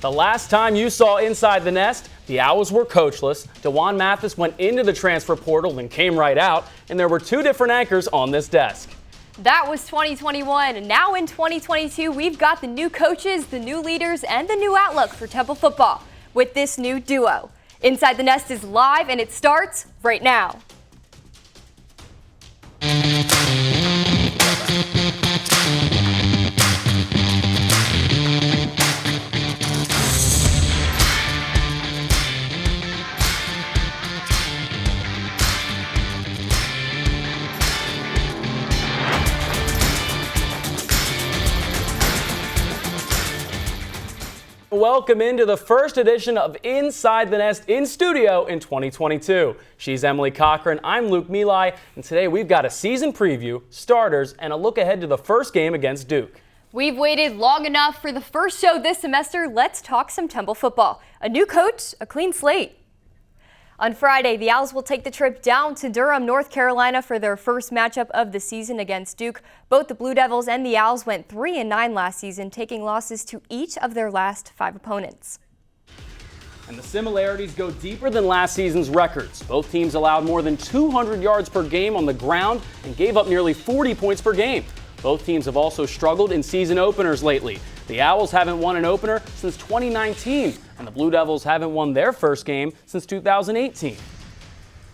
The last time you saw Inside the Nest, the Owls were coachless. DeJuan Mathis went into the transfer portal and came right out, and there were two different anchors on this desk. That was 2021, and now in 2022, we've got the new coaches, the new leaders, and the new outlook for Temple football with this new duo. Inside the Nest is live, and it starts right now. Welcome into the first edition of Inside the Nest in studio in 2022. She's Emilie Cochrane, I'm Luke Meli, and today we've got a season preview, starters, and a look ahead to the first game against Duke. We've waited long enough for the first show this semester. Let's talk some Temple football. A new coach, a clean slate. On Friday, the Owls will take the trip down to Durham, North Carolina for their first matchup of the season against Duke. Both the Blue Devils and the Owls went 3-9 last season, taking losses to each of their last 5 opponents. And the similarities go deeper than last season's records. Both teams allowed more than 200 yards per game on the ground and gave up nearly 40 points per game. Both teams have also struggled in season openers lately. The Owls haven't won an opener since 2019, and the Blue Devils haven't won their first game since 2018.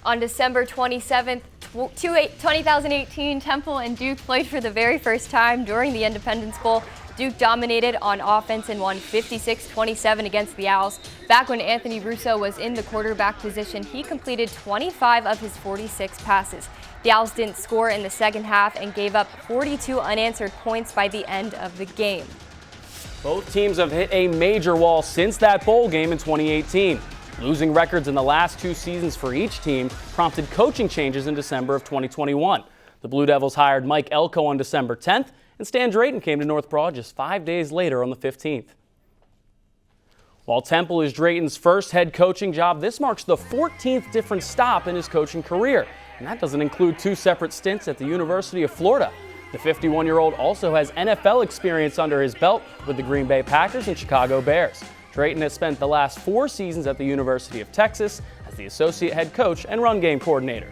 On December 27th, 2018, Temple and Duke played for the very first time during the Independence Bowl. Duke dominated on offense and won 56-27 against the Owls. Back when Anthony Russo was in the quarterback position, he completed 25 of his 46 passes. The Owls didn't score in the second half and gave up 42 unanswered points by the end of the game. Both teams have hit a major wall since that bowl game in 2018. Losing records in the last 2 seasons for each team prompted coaching changes in December of 2021. The Blue Devils hired Mike Elko on December 10th, and Stan Drayton came to North Broad just 5 days later on the 15th. While Temple is Drayton's first head coaching job, this marks the 14th different stop in his coaching career, and that doesn't include 2 separate stints at the University of Florida. The 51-year-old also has NFL experience under his belt with the Green Bay Packers and Chicago Bears. Drayton has spent the last 4 seasons at the University of Texas as the associate head coach and run game coordinator.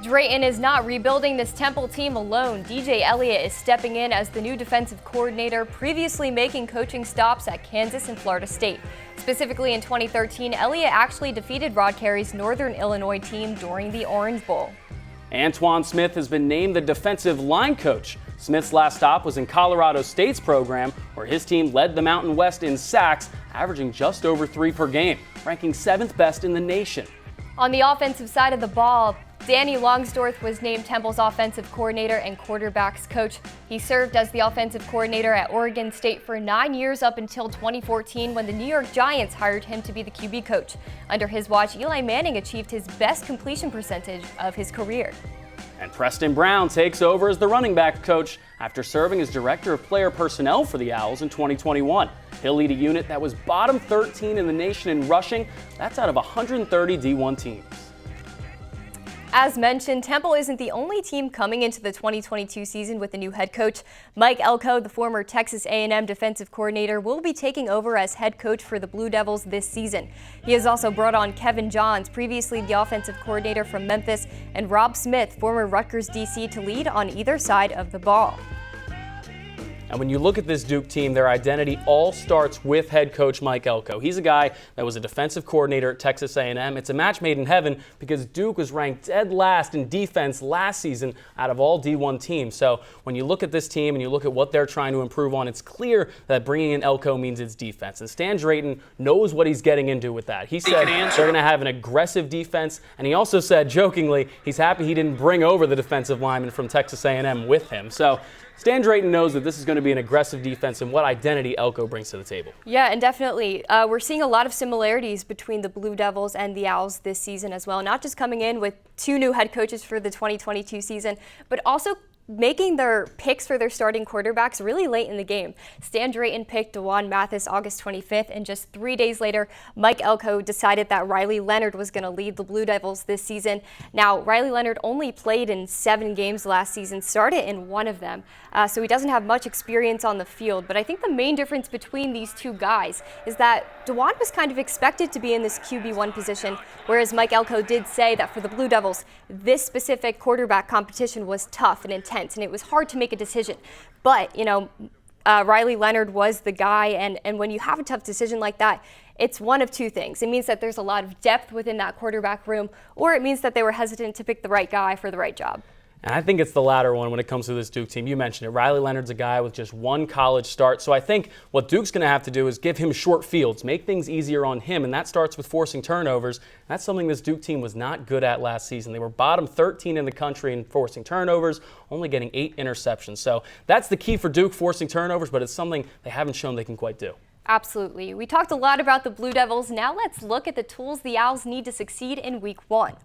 Drayton is not rebuilding this Temple team alone. DJ Elliott is stepping in as the new defensive coordinator, previously making coaching stops at Kansas and Florida State. Specifically in 2013, Elliott actually defeated Rod Carey's Northern Illinois team during the Orange Bowl. Antoine Smith has been named the defensive line coach. Smith's last stop was in Colorado State's program, where his team led the Mountain West in sacks, averaging just over 3 per game, ranking 7th best in the nation. On the offensive side of the ball, Danny Longsdorff was named Temple's offensive coordinator and quarterbacks coach. He served as the offensive coordinator at Oregon State for 9 years up until 2014 when the New York Giants hired him to be the QB coach. Under his watch, Eli Manning achieved his best completion percentage of his career. And Preston Brown takes over as the running back coach after serving as director of player personnel for the Owls in 2021. He'll lead a unit that was bottom 13 in the nation in rushing. That's out of 130 D1 teams. As mentioned, Temple isn't the only team coming into the 2022 season with a new head coach. Mike Elko, the former Texas A&M defensive coordinator, will be taking over as head coach for the Blue Devils this season. He has also brought on Kevin Johns, previously the offensive coordinator from Memphis, and Rob Smith, former Rutgers DC, to lead on either side of the ball. And when you look at this Duke team, their identity all starts with head coach Mike Elko. He's a guy that was a defensive coordinator at Texas A&M. It's a match made in heaven because Duke was ranked dead last in defense last season out of all D1 teams. So when you look at this team and you look at what they're trying to improve on, it's clear that bringing in Elko means it's defense. And Stan Drayton knows what he's getting into with that. He said they're going to have an aggressive defense, and he also said jokingly he's happy he didn't bring over the defensive lineman from Texas A&M with him. So Stan Drayton knows that this is going to be an aggressive defense and what identity Elko brings to the table. Yeah, and definitely. We're seeing a lot of similarities between the Blue Devils and the Owls this season as well. Not just coming in with 2 new head coaches for the 2022 season, but also making their picks for their starting quarterbacks really late in the game. Stan Drayton picked DeJuan Mathis August 25th, and just 3 days later, Mike Elko decided that Riley Leonard was going to lead the Blue Devils this season. Now, Riley Leonard only played in 7 games last season, started in 1 of them, so he doesn't have much experience on the field. But I think the main difference between these 2 guys is that DeJuan was kind of expected to be in this QB1 position, whereas Mike Elko did say that for the Blue Devils, this specific quarterback competition was tough and intense, and it was hard to make a decision. But, Riley Leonard was the guy, and when you have a tough decision like that, it's one of 2 things. It means that there's a lot of depth within that quarterback room, or it means that they were hesitant to pick the right guy for the right job. And I think it's the latter one when it comes to this Duke team. You mentioned it. Riley Leonard's a guy with just 1 college start. So I think what Duke's going to have to do is give him short fields, make things easier on him, and that starts with forcing turnovers. That's something this Duke team was not good at last season. They were bottom 13 in the country in forcing turnovers, only getting 8 interceptions. So that's the key for Duke, forcing turnovers, but it's something they haven't shown they can quite do. Absolutely. We talked a lot about the Blue Devils. Now let's look at the tools the Owls need to succeed in Week 1.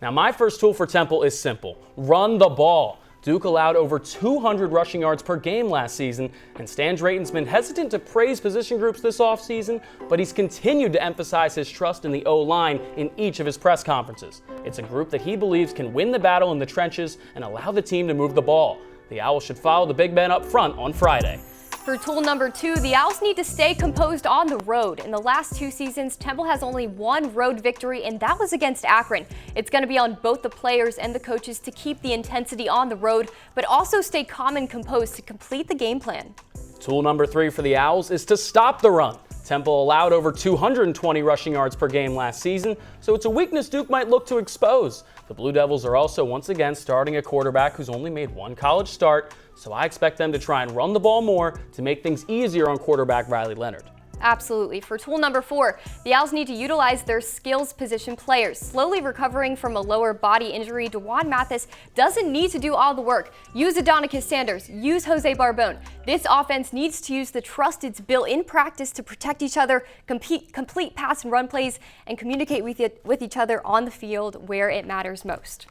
Now, my first tool for Temple is simple. Run the ball. Duke allowed over 200 rushing yards per game last season, and Stan Drayton's been hesitant to praise position groups this offseason, but he's continued to emphasize his trust in the O-line in each of his press conferences. It's a group that he believes can win the battle in the trenches and allow the team to move the ball. The Owls should follow the big men up front on Friday. For tool number 2, the Owls need to stay composed on the road. In the last 2 seasons, Temple has only 1 road victory, and that was against Akron. It's going to be on both the players and the coaches to keep the intensity on the road, but also stay calm and composed to complete the game plan. Tool number 3 for the Owls is to stop the run. Temple allowed over 220 rushing yards per game last season, so it's a weakness Duke might look to expose. The Blue Devils are also once again starting a quarterback who's only made 1 college start, so I expect them to try and run the ball more to make things easier on quarterback Riley Leonard. Absolutely. For tool number 4, the Owls need to utilize their skills position players. Slowly recovering from a lower body injury, DeJuan Mathis doesn't need to do all the work. Use Adonicus Sanders. Use Jose Barbone. This offense needs to use the trust it's built in practice to protect each other, complete pass and run plays, and communicate with each other on the field where it matters most.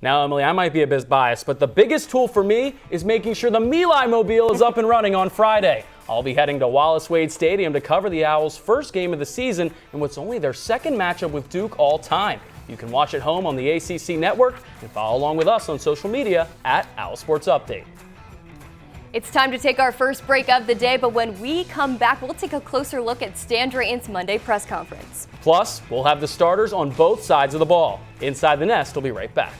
Now, Emily, I might be a bit biased, but the biggest tool for me is making sure the Meli Mobile is up and running on Friday. I'll be heading to Wallace Wade Stadium to cover the Owls' first game of the season in what's only their second matchup with Duke all time. You can watch at home on the ACC network and follow along with us on social media at Owl Sports Update. It's time to take our first break of the day, but when we come back, we'll take a closer look at Stan Drayton's Monday press conference. Plus, we'll have the starters on both sides of the ball. Inside the Nest will be right back.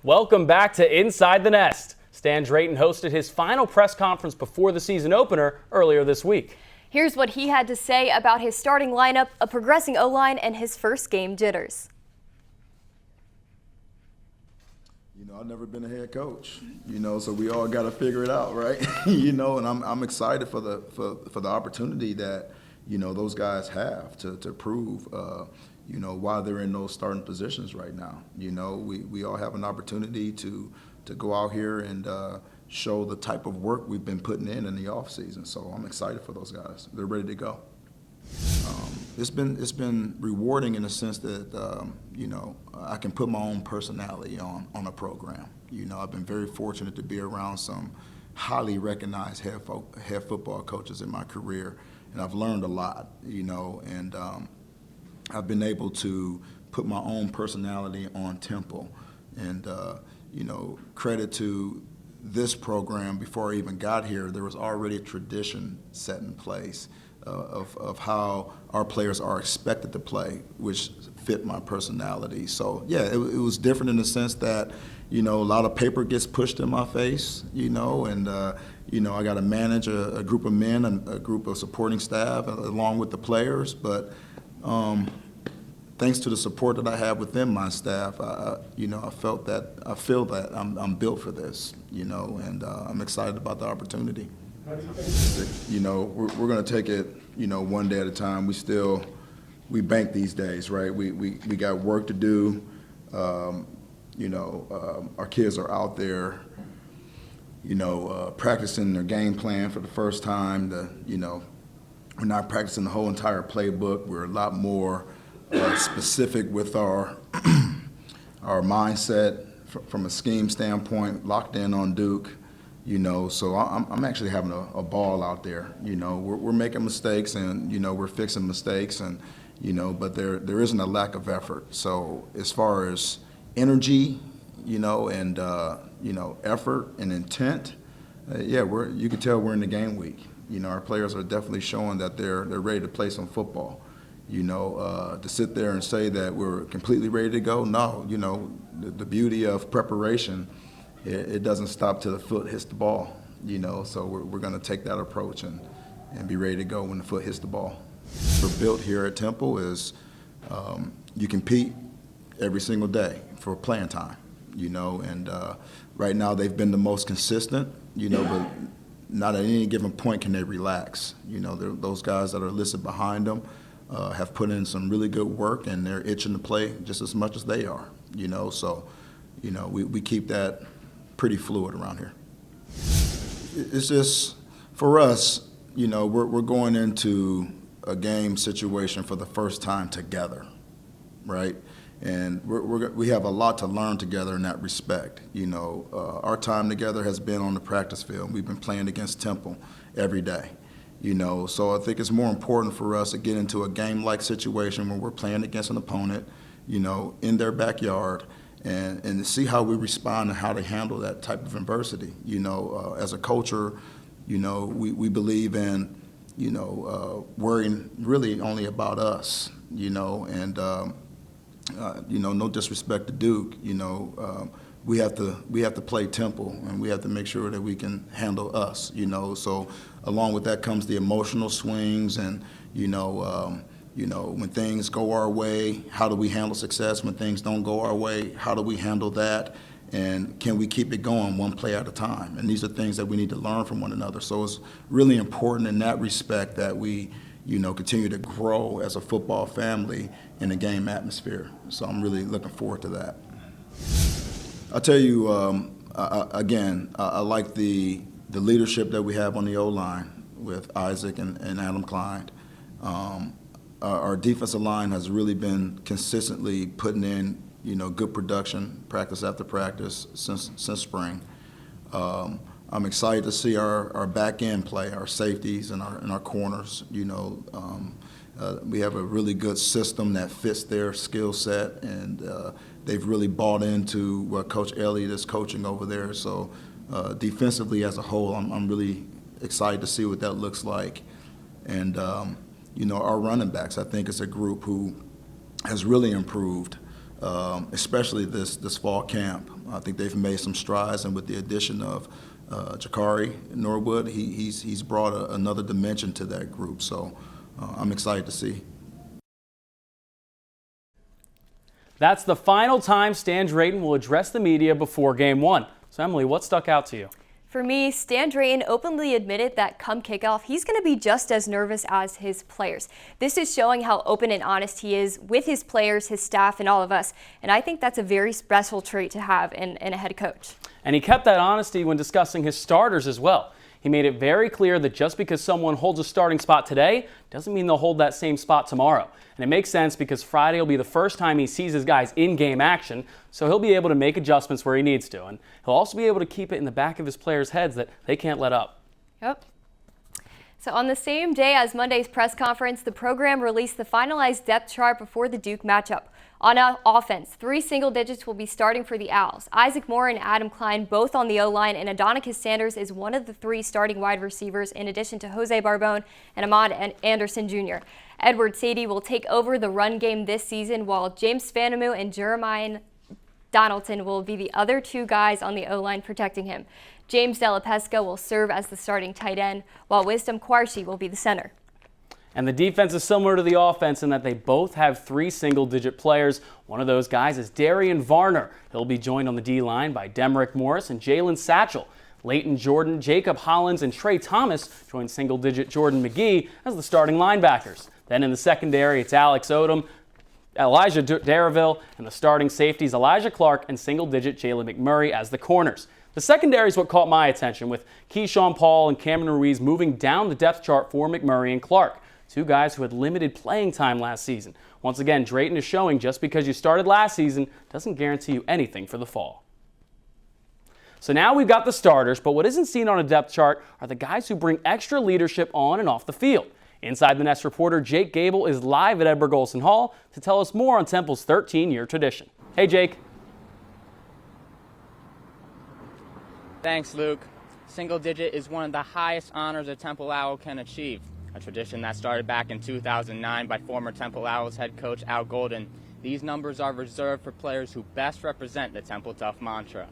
Welcome back to Inside the Nest. Stan Drayton hosted his final press conference before the season opener earlier this week. Here's what he had to say about his starting lineup, a progressing O-line, and his first game jitters. I've never been a head coach, so we all got to figure it out, right? And I'm excited for the opportunity that, those guys have to prove, why they're in those starting positions right now. We all have an opportunity to go out here and show the type of work we've been putting in the off season. So I'm excited for those guys. They're ready to go. It's been rewarding in the sense that I can put my own personality on a program. I've been very fortunate to be around some highly recognized head football coaches in my career, and I've learned a lot. And I've been able to put my own personality on Temple, and credit to this program. Before I even got here, there was already a tradition set in place of how our players are expected to play, which fit my personality. So yeah, it was different in the sense that, a lot of paper gets pushed in my face, and I got to manage a group of men and a group of supporting staff along with the players. But thanks to the support that I have within my staff, I feel that I'm built for this, and I'm excited about the opportunity. We're going to take it, one day at a time. We bank these days, right? We got work to do. Our kids are out there, practicing their game plan for the first time. We're not practicing the whole entire playbook. We're a lot more specific with our our mindset from a scheme standpoint, locked in on Duke. So I'm actually having a ball out there. We're making mistakes, and we're fixing mistakes, and but there isn't a lack of effort. So as far as energy, and effort and intent, you can tell we're in the game week. Our players are definitely showing that they're ready to play some football. To sit there and say that we're completely ready to go, no. The beauty of preparation, it doesn't stop till the foot hits the ball. So we're going to take that approach and be ready to go when the foot hits the ball. We're built here at Temple is you compete every single day for playing time. And right now they've been the most consistent. But not at any given point can they relax. Those guys that are listed behind them have put in some really good work, and they're itching to play just as much as they are. So we keep that pretty fluid around here. It's just, for us, we're going into a game situation for the first time together, right? And we have a lot to learn together in that respect. Our time together has been on the practice field. We've been playing against Temple every day. So I think it's more important for us to get into a game-like situation where we're playing against an opponent, in their backyard, and see how we respond and how to handle that type of adversity. As a culture, we believe in, worrying really only about us, and no disrespect to Duke, we have to play Temple, and we have to make sure that we can handle us, So along with that comes the emotional swings, and when things go our way, how do we handle success? When things don't go our way, how do we handle that? And can we keep it going one play at a time? And these are things that we need to learn from one another. So it's really important in that respect that we, continue to grow as a football family in a game atmosphere. So I'm really looking forward to that. I'll tell you, I like the leadership that we have on the O-line with Isaac and Adam Klein. Our defensive line has really been consistently putting in, good production, practice after practice since spring. I'm excited to see our back end play, our safeties and our corners. We have a really good system that fits their skill set, and they've really bought into what Coach Elliott is coaching over there. So defensively as a whole, I'm really excited to see what that looks like. And our running backs, I think, is a group who has really improved, especially this fall camp. I think they've made some strides, and with the addition of Jakari Norwood, he's brought another dimension to that group. So I'm excited to see. That's the final time Stan Drayton will address the media before Game 1. So, Emily, what stuck out to you? For me, Stan Drayton openly admitted that come kickoff, he's going to be just as nervous as his players. This is showing how open and honest he is with his players, his staff, and all of us. And I think that's a very special trait to have in a head coach. And he kept that honesty when discussing his starters as well. He made it very clear that just because someone holds a starting spot today doesn't mean they'll hold that same spot tomorrow. And it makes sense because Friday will be the first time he sees his guys in game action, so he'll be able to make adjustments where he needs to. And he'll also be able to keep it in the back of his players' heads that they can't let up. Yep. So on the same day as Monday's press conference, the program released the finalized depth chart before the Duke matchup. On offense, 3 single digits will be starting for the Owls. Isaac Moore and Adam Klein both on the O-line, and Adonicus Sanders is one of the 3 starting wide receivers in addition to Jose Barbone and Ahmad Anderson Jr. Edward Sadie will take over the run game this season, while James Fanamu and Jeremiah Donaldson will be the other 2 guys on the O-line protecting him. James Della Pesca will serve as the starting tight end, while Wisdom Quarshi will be the center. And the defense is similar to the offense in that they both have 3 single-digit players. One of those guys is Darian Varner. He'll be joined on the D-line by Demerick Morris and Jalen Satchel. Leighton Jordan, Jacob Hollins, and Trey Thomas join single-digit Jordan McGee as the starting linebackers. Then in the secondary, it's Alex Odom, Elijah Darraville, and the starting safeties Elijah Clark and single-digit Jalen McMurray as the corners. The secondary is what caught my attention, with Keyshawn Paul and Cameron Ruiz moving down the depth chart for McMurray and Clark. two guys who had limited playing time last season. Once again, Drayton is showing just because you started last season doesn't guarantee you anything for the fall. So now we've got the starters, but what isn't seen on a depth chart are the guys who bring extra leadership on and off the field. Inside the Nest reporter Jake Gable is live at Edward Golson Hall to tell us more on Temple's 13-year tradition. Hey, Jake. Thanks, Luke. Single digit is one of the highest honors a Temple Owl can achieve, a tradition that started back in 2009 by former Temple Owls head coach Al Golden. These numbers are reserved for players who best represent the Temple Tough mantra.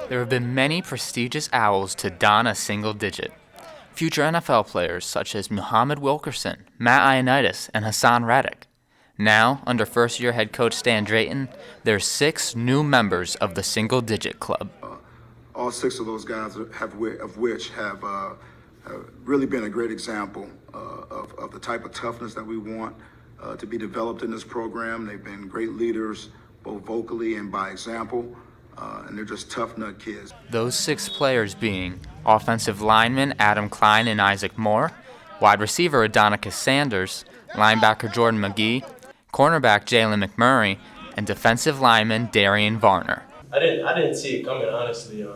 There have been many prestigious Owls to don a single digit. Future NFL players such as Muhammad Wilkerson, Matt Ioannidis, and Hassan Reddick. Now, under first-year head coach Stan Drayton, there's 6 new members of the Single Digit Club. All 6 of those guys have really been a great example of the type of toughness that we want to be developed in this program. They've been great leaders, both vocally and by example, and they're just tough nut kids. Those 6 players being offensive lineman Adam Klein and Isaac Moore, wide receiver Adonicus Sanders, linebacker Jordan McGee, cornerback Jalen McMurray, and defensive lineman Darian Varner. I didn't see it coming, honestly.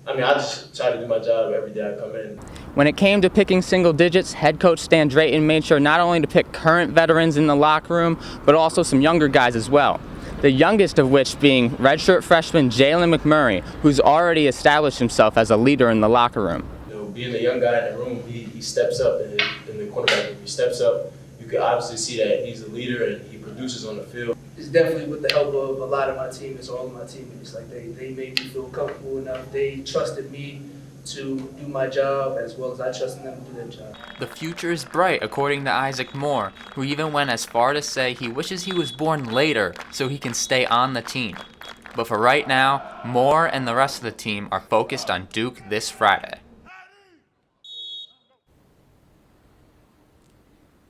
I just try to do my job every day I come in. When it came to picking single digits, head coach Stan Drayton made sure not only to pick current veterans in the locker room, but also some younger guys as well. The youngest of which being redshirt freshman Jalen McMurray, who's already established himself as a leader in the locker room. Being the young guy in the room, he steps up in the cornerback room. He steps up. You can obviously see that he's a leader and he produces on the field. It's definitely with the help of a lot of my teammates, all of my teammates. Like they made me feel comfortable enough. They trusted me to do my job as well as I trusted them to do their job. The future is bright, according to Isaac Moore, who even went as far to say he wishes he was born later so he can stay on the team. But for right now, Moore and the rest of the team are focused on Duke this Friday.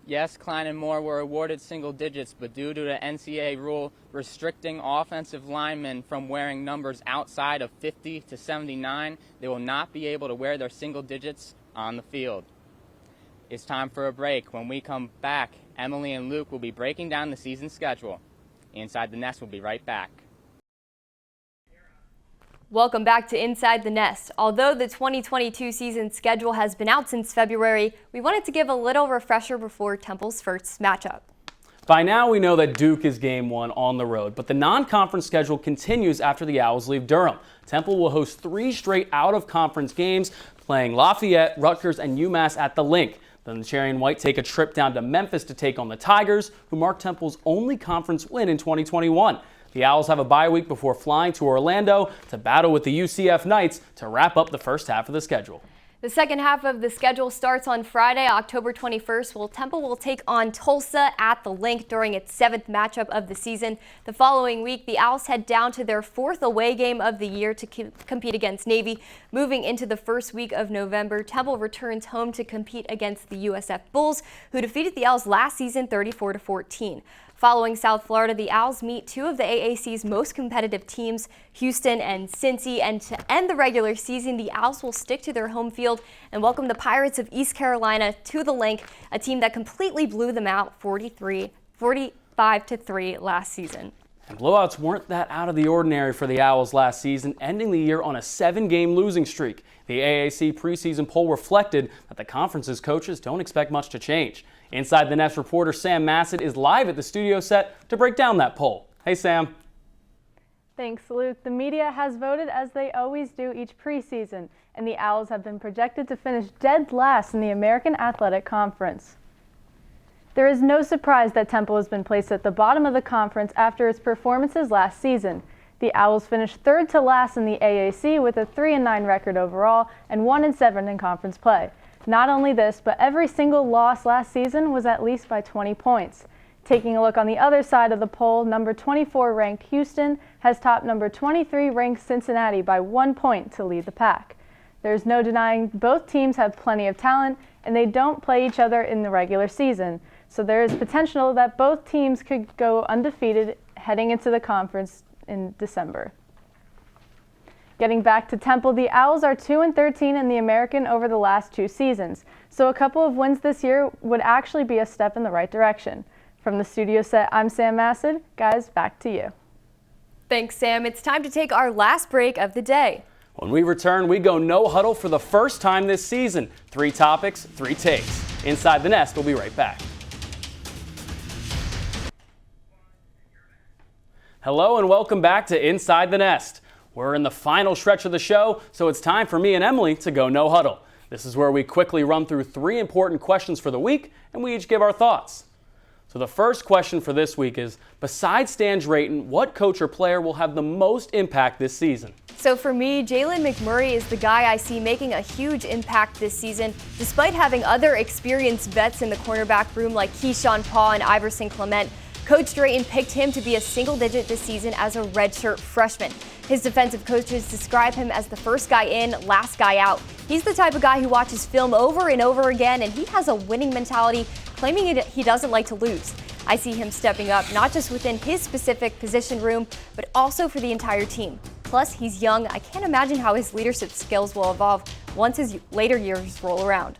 Yes, Klein and Moore were awarded single digits, but due to the NCAA rule restricting offensive linemen from wearing numbers outside of 50 to 79, they will not be able to wear their single digits on the field. It's time for a break. When we come back, Emilie and Luke will be breaking down the season schedule. Inside the Nest will be right back. Welcome back to Inside the Nest. Although the 2022 season schedule has been out since February, we wanted to give a little refresher before Temple's first matchup. By now we know that Duke is game 1 on the road, but the non-conference schedule continues after the Owls leave Durham. Temple will host 3 straight out-of-conference games, playing Lafayette, Rutgers, and UMass at the Link. Then the Cherry and White take a trip down to Memphis to take on the Tigers, who marked Temple's only conference win in 2021. The Owls have a bye week before flying to Orlando to battle with the UCF Knights to wrap up the first half of the schedule. The second half of the schedule starts on Friday, October 21st, while Temple will take on Tulsa at the Link during its 7th matchup of the season. The following week, the Owls head down to their 4th away game of the year to compete against Navy. Moving into the first week of November, Temple returns home to compete against the USF Bulls, who defeated the Owls last season 34-14. Following South Florida, the Owls meet 2 of the AAC's most competitive teams, Houston and Cincy, and to end the regular season, the Owls will stick to their home field and welcome the Pirates of East Carolina to the Link, a team that completely blew them out 45-3 last season. And blowouts weren't that out of the ordinary for the Owls last season, ending the year on a 7-game losing streak. The AAC preseason poll reflected that the conference's coaches don't expect much to change. Inside the Nest reporter Sam Massett is live at the studio set to break down that poll. Hey, Sam. Thanks, Luke. The media has voted as they always do each preseason, and the Owls have been projected to finish dead last in the American Athletic Conference. There is no surprise that Temple has been placed at the bottom of the conference after its performances last season. The Owls finished 3rd to last in the AAC with a 3-9 record overall and 1-7 in conference play. Not only this, but every single loss last season was at least by 20 points. Taking a look on the other side of the poll, number 24 ranked Houston has topped number 23 ranked Cincinnati by 1 point to lead the pack. There's no denying both teams have plenty of talent and they don't play each other in the regular season. So there is potential that both teams could go undefeated heading into the conference in December. Getting back to Temple, the Owls are 2-13 in the American over the last 2 seasons, so a couple of wins this year would actually be a step in the right direction. From the studio set, I'm Sam Massid. Guys, back to you. Thanks, Sam. It's time to take our last break of the day. When we return, we go no huddle for the first time this season. 3 topics, 3 takes. Inside the Nest, we'll be right back. Hello and welcome back to Inside the Nest. We're in the final stretch of the show, so it's time for me and Emily to go no huddle. This is where we quickly run through 3 important questions for the week, and we each give our thoughts. So the first question for this week is, besides Stan Drayton, what coach or player will have the most impact this season? So for me, Jalen McMurray is the guy I see making a huge impact this season, despite having other experienced vets in the cornerback room like Keyshawn Paul and Iverson Clement. Coach Drayton picked him to be a single digit this season as a redshirt freshman. His defensive coaches describe him as the first guy in, last guy out. He's the type of guy who watches film over and over again, and he has a winning mentality, claiming he doesn't like to lose. I see him stepping up, not just within his specific position room, but also for the entire team. Plus, he's young. I can't imagine how his leadership skills will evolve once his later years roll around.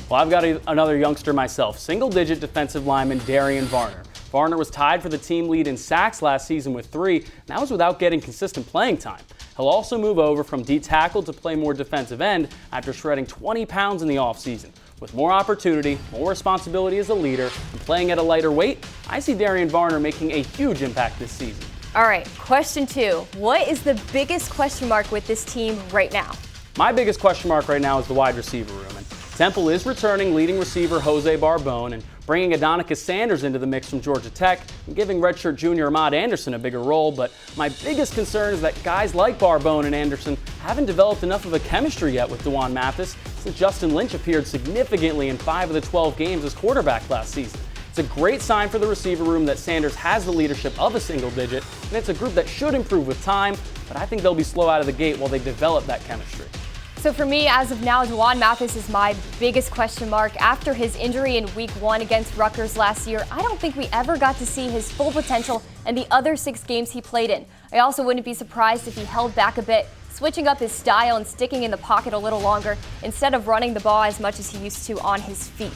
Well, I've got another youngster myself, single-digit defensive lineman Darian Varner. Varner was tied for the team lead in sacks last season with 3, and that was without getting consistent playing time. He'll also move over from D tackle to play more defensive end after shredding 20 pounds in the offseason. With more opportunity, more responsibility as a leader, and playing at a lighter weight, I see Darian Varner making a huge impact this season. All right, question 2. What is the biggest question mark with this team right now? My biggest question mark right now is the wide receiver room. And Temple is returning leading receiver Jose Barbone and bringing Adonicus Sanders into the mix from Georgia Tech and giving redshirt junior Ahmad Anderson a bigger role. But my biggest concern is that guys like Barbone and Anderson haven't developed enough of a chemistry yet with D'Wan Mathis since Justin Lynch appeared significantly in 5 of the 12 games as quarterback last season. It's a great sign for the receiver room that Sanders has the leadership of a single digit, and it's a group that should improve with time, but I think they'll be slow out of the gate while they develop that chemistry. So for me, as of now, D'Wan Mathis is my biggest question mark. After his injury in Week 1 against Rutgers last year, I don't think we ever got to see his full potential in the other 6 games he played in. I also wouldn't be surprised if he held back a bit, switching up his style and sticking in the pocket a little longer instead of running the ball as much as he used to on his feet.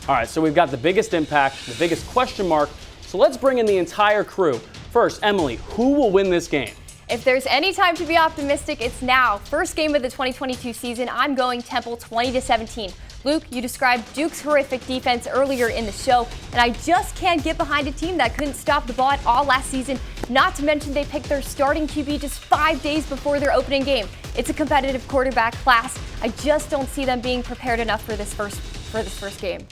All right, so we've got the biggest impact, the biggest question mark, so let's bring in the entire crew. First, Emily, who will win this game? If there's any time to be optimistic, it's now. First game of the 2022 season, I'm going Temple 20-17. Luke, you described Duke's horrific defense earlier in the show, and I just can't get behind a team that couldn't stop the ball at all last season, not to mention they picked their starting QB just 5 days before their opening game. It's a competitive quarterback class. I just don't see them being prepared enough for this first game.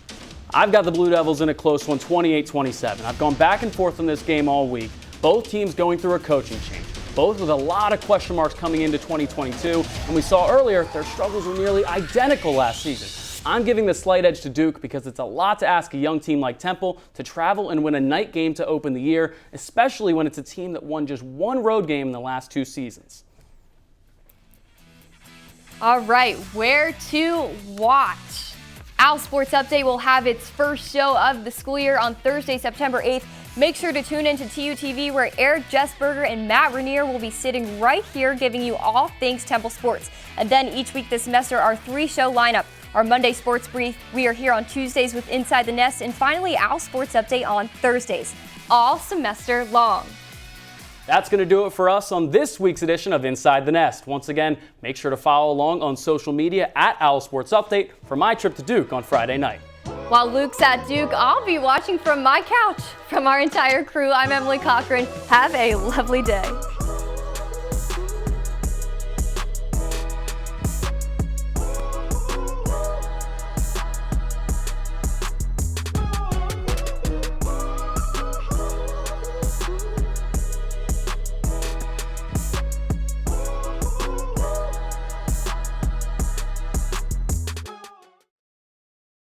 I've got the Blue Devils in a close one, 28-27. I've gone back and forth on this game all week. Both teams going through a coaching change. Both with a lot of question marks coming into 2022, and we saw earlier their struggles were nearly identical last season. I'm giving the slight edge to Duke because it's a lot to ask a young team like Temple to travel and win a night game to open the year, especially when it's a team that won just 1 road game in the last 2 seasons. All right, where to watch? Owl Sports Update will have its first show of the school year on Thursday, September 8th. Make sure to tune in to TUTV, where Eric Jessberger and Matt Rainier will be sitting right here giving you all things Temple sports. And then each week this semester, our 3-show lineup. Our Monday Sports Brief, we are here on Tuesdays with Inside the Nest, and finally Owl Sports Update on Thursdays, all semester long. That's going to do it for us on this week's edition of Inside the Nest. Once again, make sure to follow along on social media at Owl Sports Update for my trip to Duke on Friday night. While Luke's at Duke, I'll be watching from my couch. From our entire crew, I'm Emilie Cochrane. Have a lovely day.